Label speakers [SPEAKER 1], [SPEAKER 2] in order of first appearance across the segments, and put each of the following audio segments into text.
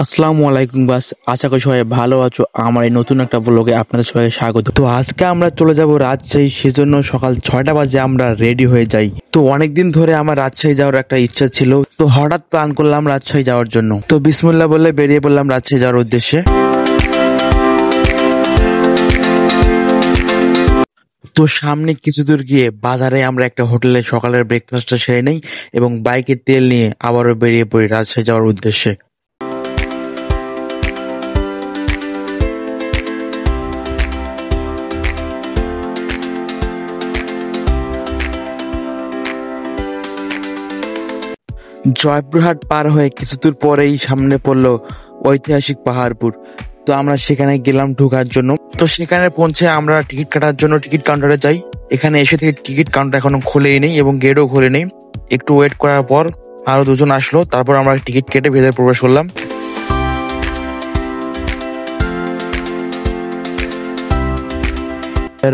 [SPEAKER 1] আসসালামু আলাইকুম বাস, আশা করি সবাই ভালো আছো। আমার এই নতুন একটা ব্লগে আপনাদের সবাইকে স্বাগত। তো আজকে আমরা চলে যাব রাজশাহী, সেজন্য সকাল 6টা বাজে আমরা রেডি হয়ে যাই। তো অনেকদিন ধরে আমার রাজশাহী যাওয়ার একটা ইচ্ছা ছিল, তো হঠাৎ প্ল্যান করলাম রাজশাহী যাওয়ার জন্য। তো বিসমিল্লাহ বলে বেরিয়ে পড়লাম রাজশাহী যাওয়ার উদ্দেশ্যে। তো সামনে কিছু দূর গিয়ে বাজারে আমরা একটা হোটেলে সকালের ব্রেকফাস্টটা সেরে নেই এবং বাইকের তেল নিয়ে আবারও বেরিয়ে পড়ি রাজশাহী যাওয়ার উদ্দেশ্যে। জয়পুরহাট পার হয়ে কিছু দূর পরেই সামনে পড়লো ঐতিহাসিক পাহাড়পুর। তো আমরা সেখানে গেলাম ঢোকার জন্য। তো সেখানে পৌঁছে আমরা টিকিট কাটার জন্য টিকিট কাউন্টারে যাই। এখানে এসে থেকে টিকিট কাউন্টার এখনো খোলেই নেই এবং গেটও খোলে নেই। একটু ওয়েট করার পর আরো দুজন আসলো, তারপর আমরা টিকিট কেটে ভেতরে প্রবেশ করলাম।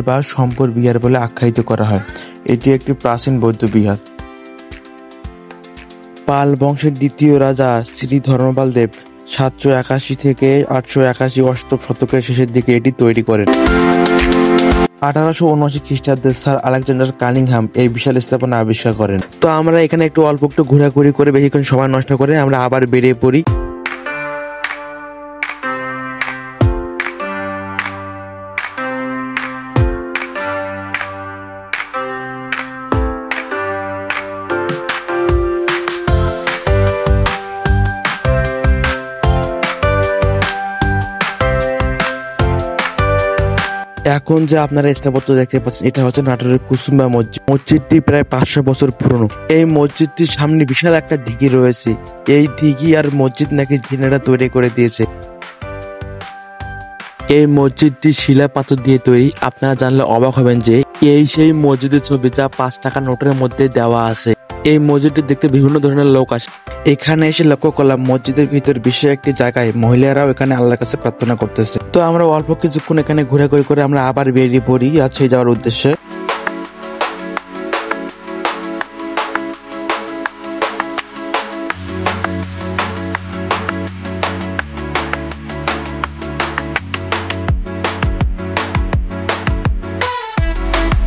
[SPEAKER 1] বা সম্পর বিহার বলে আখ্যায়িত করা হয়। এটি একটি প্রাচীন বৌদ্ধ বিহার। পাল বংশের দ্বিতীয় রাজা শ্রী ধর্মপাল দেব 781 থেকে 881 অষ্টম শতকের শেষের দিকে এটি তৈরি করেন। 1879 খ্রিস্টাব্দে স্যার আলেকজান্ডার কানিংহাম এই বিশাল স্থাপনা আবিষ্কার করেন। তো আমরা এখানে একটু অল্প একটু ঘোরাঘুরি করে বেশিক্ষণ সময় নষ্ট করে আমরা আবার বেরিয়ে পড়ি। এখন যে আপনারা স্থাপত্য দেখতে পাচ্ছেন, এটা হচ্ছে নাটোরের কুসুম্বা মসজিদ। মসজিদটি প্রায় 500 বছর পুরনো। এই মসজিদটির সামনে বিশাল একটা দিঘি রয়েছে। এই দিঘি আর মসজিদ নাকি জিনেরা তৈরি করে দিয়েছে। এই মসজিদটি শিলা পাথর দিয়ে তৈরি। আপনারা জানলে অবাক হবেন যে এই সেই মসজিদের ছবি যা 5 টাকা নোটের মধ্যে দেওয়া আছে। এই মসজিদটি দেখতে বিভিন্ন ধরনের লোক আসে। এখানে এসে লক্ষ্য করলাম মসজিদের ভিতর বিশেষ একটি জায়গায় মহিলারাও এখানে আল্লাহর কাছে প্রার্থনা করতেছে। তো আমরা অল্প কিছুক্ষণ এখানে ঘোরাঘুরি করে আমরা আবার বেরিয়ে পড়ি রাজশাহী যাওয়ার উদ্দেশ্যে।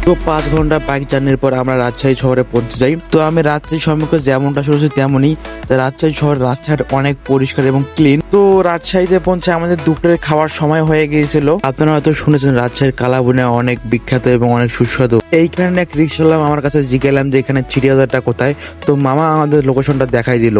[SPEAKER 1] তো 5 ঘন্টা বাইক জার্নির পর আমরা রাজশাহী শহরে পৌঁছে যাই। তো আমি রাজশাহী সম্পর্কে যেমনটা শুনেছি তেমনই রাজশাহী শহর রাস্তাঘাট অনেক পরিষ্কার এবং ক্লিন। তো রাজশাহীতে পৌঁছে আমাদের দুপুরের খাওয়ার সময় হয়ে গিয়েছিল। আপনারা হয়তো শুনেছেন রাজশাহীর কালাভুনা অনেক বিখ্যাত এবং অনেক সুস্বাদু। এইখানে এক রিক্সাওয়ালা আমার কাছে জিজ্ঞাসলাম যে এখানে চিড়িয়াখানাটা কোথায়। তো মামা আমাদের লোকেশনটা দেখাই দিল।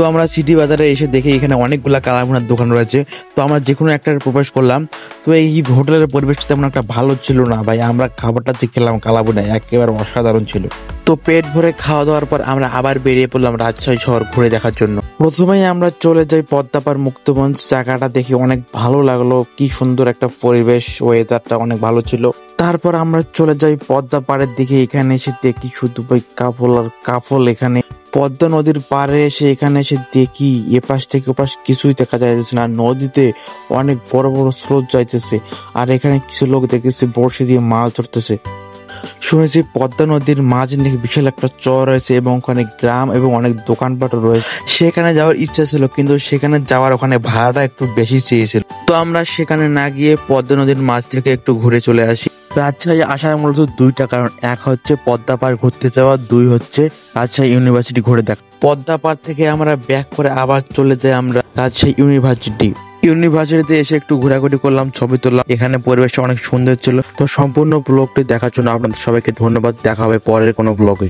[SPEAKER 1] তো আমরা সিটি বাজারে এসে দেখি এখানে অনেকগুলা কালাভুনার দোকান রয়েছে। তো আমরা যে কোনো একটা প্রবেশ করলাম। তো এই হোটেলের পরিবেশটা তেমন একটা ভালো ছিল না ভাই। আমরা খাবারটা যে খেলাম কালাভুনা একেবারে অসাধারণ ছিল। তো পেট ভরে খাওয়া দাওয়ার পর আমরা আবার বেরিয়ে পড়লাম রাজশাহী শহর ঘুরে দেখার জন্য। প্রথমেই আমরা চলে যাই পদ্মাপাড় মুক্তমঞ্চ। জায়গাটা দেখে অনেক ভালো লাগলো, কি সুন্দর একটা পরিবেশ, ওয়েদারটা অনেক ভালো ছিল। তারপর আমরা চলে যাই পদ্মাপাড়ের দিকে। এখানে এসে দেখি শুধু ভাই কাফল আর কাফল। এখানে পদ্মা নদীর পাড়ে এসে এখানে এসে দেখি এপাশ থেকে ওপাশ কিছুই দেখা যাইতেছে না। নদীতে অনেক বড় বড় স্রোত যাইতেছে আর এখানে কিছু লোক দেখেছি বড়শি দিয়ে মাছ ধরতেছে। শুনেছি পদ্মা নদীর মাঝে নাকি বিশাল একটা চর রয়েছে এবং ওখানে গ্রাম এবং অনেক দোকানপাটও রয়েছে। সেখানে যাওয়ার ইচ্ছা ছিল, কিন্তু সেখানে যাওয়ার ওখানে ভাড়াটা একটু বেশি চেয়েছিল। তো আমরা সেখানে না গিয়ে পদ্মা নদীর মাঝ থেকে একটু ঘুরে চলে আসি। রাজশাহী আসার মূলত 2টা কারণ। এক হচ্ছে পদ্মা পাড় ঘুরতে যাওয়া, 2 হচ্ছে রাজশাহী ইউনিভার্সিটি ঘুরে দেখা। পদ্মা পাড় থেকে আমরা ব্যাক করে আবার চলে যাই আমরা রাজশাহী ইউনিভার্সিটিতে এসে একটু ঘোরাঘুরি করলাম, ছবি তুললাম। এখানে পরিবেশটা অনেক সুন্দর ছিল। তো সম্পূর্ণ ব্লগটি দেখার জন্য আপনাদের সবাইকে ধন্যবাদ। দেখা হবে পরের কোনো ব্লগে।